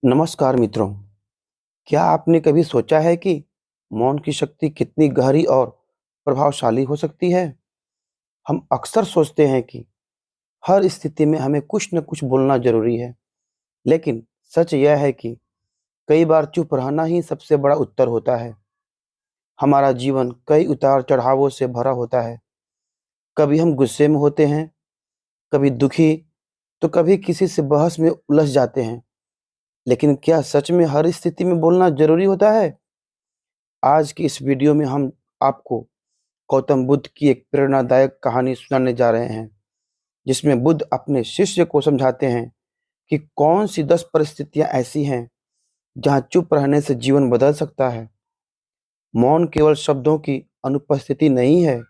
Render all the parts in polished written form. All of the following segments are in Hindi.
नमस्कार मित्रों, क्या आपने कभी सोचा है कि मौन की शक्ति कितनी गहरी और प्रभावशाली हो सकती है? हम अक्सर सोचते हैं कि हर स्थिति में हमें कुछ न कुछ बोलना ज़रूरी है, लेकिन सच यह है कि कई बार चुप रहना ही सबसे बड़ा उत्तर होता है। हमारा जीवन कई उतार-चढ़ावों से भरा होता है। कभी हम गुस्से में होते हैं, कभी दुखी, तो कभी किसी से बहस में उलझ जाते हैं। लेकिन क्या सच में हर स्थिति में बोलना ज़रूरी होता है? आज की इस वीडियो में हम आपको गौतम बुद्ध की एक प्रेरणादायक कहानी सुनाने जा रहे हैं, जिसमें बुद्ध अपने शिष्य को समझाते हैं कि कौन सी 10 परिस्थितियां ऐसी हैं, जहां चुप रहने से जीवन बदल सकता है। मौन केवल शब्दों की अनुपस्थिति नहीं है,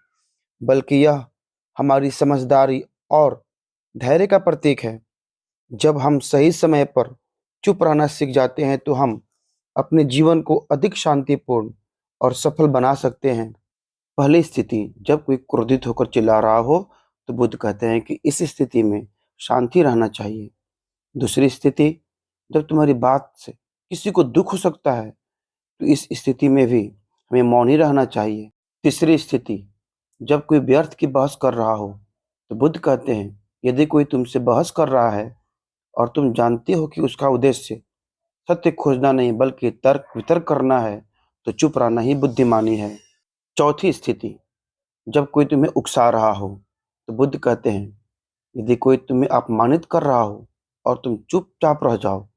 बल्कि यह हमारी समझदारी और धैर्य का प्रतीक है। जब हम सही समय पर चुप रहना सीख जाते हैं, तो हम अपने जीवन को अधिक शांतिपूर्ण और सफल बना सकते हैं। पहली स्थिति, जब कोई क्रोधित होकर चिल्ला रहा हो, तो बुद्ध कहते हैं कि इस स्थिति में शांति रहना चाहिए। दूसरी स्थिति, जब तुम्हारी बात से किसी को दुख हो सकता है, तो इस स्थिति में भी हमें मौन ही रहना चाहिए। तीसरी स्थिति, जब कोई व्यर्थ की बहस कर रहा हो, तो बुद्ध कहते हैं, यदि कोई तुमसे बहस कर रहा है और तुम जानते हो कि उसका उद्देश्य सत्य खोजना नहीं बल्कि तर्क वितर्क करना है, तो चुप रहना ही बुद्धिमानी है। चौथी स्थिति, जब कोई तुम्हें उकसा रहा हो, तो बुद्ध कहते हैं, यदि कोई तुम्हें अपमानित कर रहा हो और तुम चुपचाप रह जाओ,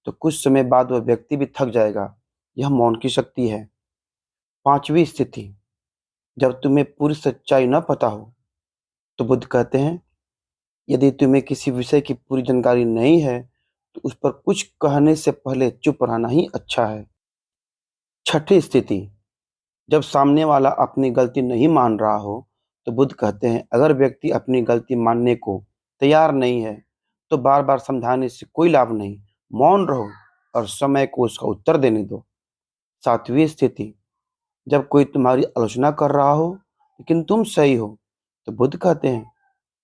तो कुछ समय बाद वह व्यक्ति भी थक जाएगा। यह मौन की शक्ति है। पांचवी स्थिति, जब तुम्हें पूरी सच्चाई न पता हो, तो बुद्ध कहते हैं, यदि तुम्हें किसी विषय की पूरी जानकारी नहीं है, तो उस पर कुछ कहने से पहले चुप रहना ही अच्छा है। छठी स्थिति, जब सामने वाला अपनी गलती नहीं मान रहा हो, तो बुद्ध कहते हैं, अगर व्यक्ति अपनी गलती मानने को तैयार नहीं है, तो बार बार समझाने से कोई लाभ नहीं। मौन रहो और समय को उसका उत्तर देने दो। सातवीं स्थिति, जब कोई तुम्हारी आलोचना कर रहा हो लेकिन तुम सही हो, तो बुद्ध कहते हैं,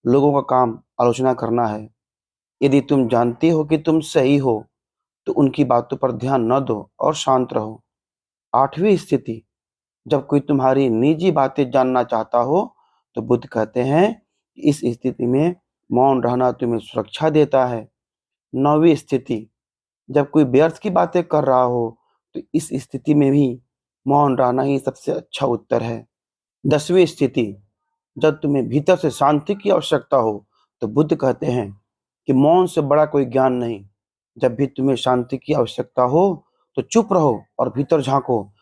लोगों का काम आलोचना करना है। यदि तुम जानते हो कि तुम सही हो, तो उनकी बातों पर ध्यान न दो और शांत रहो। आठवीं स्थिति, जब कोई तुम्हारी निजी बातें जानना चाहता हो, तो बुद्ध कहते हैं कि इस स्थिति में मौन रहना तुम्हें सुरक्षा देता है। नौवीं स्थिति, जब कोई व्यर्थ की बातें कर रहा हो, तो इस स्थिति में भी मौन रहना ही सबसे अच्छा उत्तर है। 10वीं स्थिति, जब तुम्हें भीतर से शांति की आवश्यकता हो, तो बुद्ध कहते हैं कि मौन से बड़ा कोई ज्ञान नहीं। जब भी तुम्हें शांति की आवश्यकता हो, तो चुप रहो और भीतर झांको।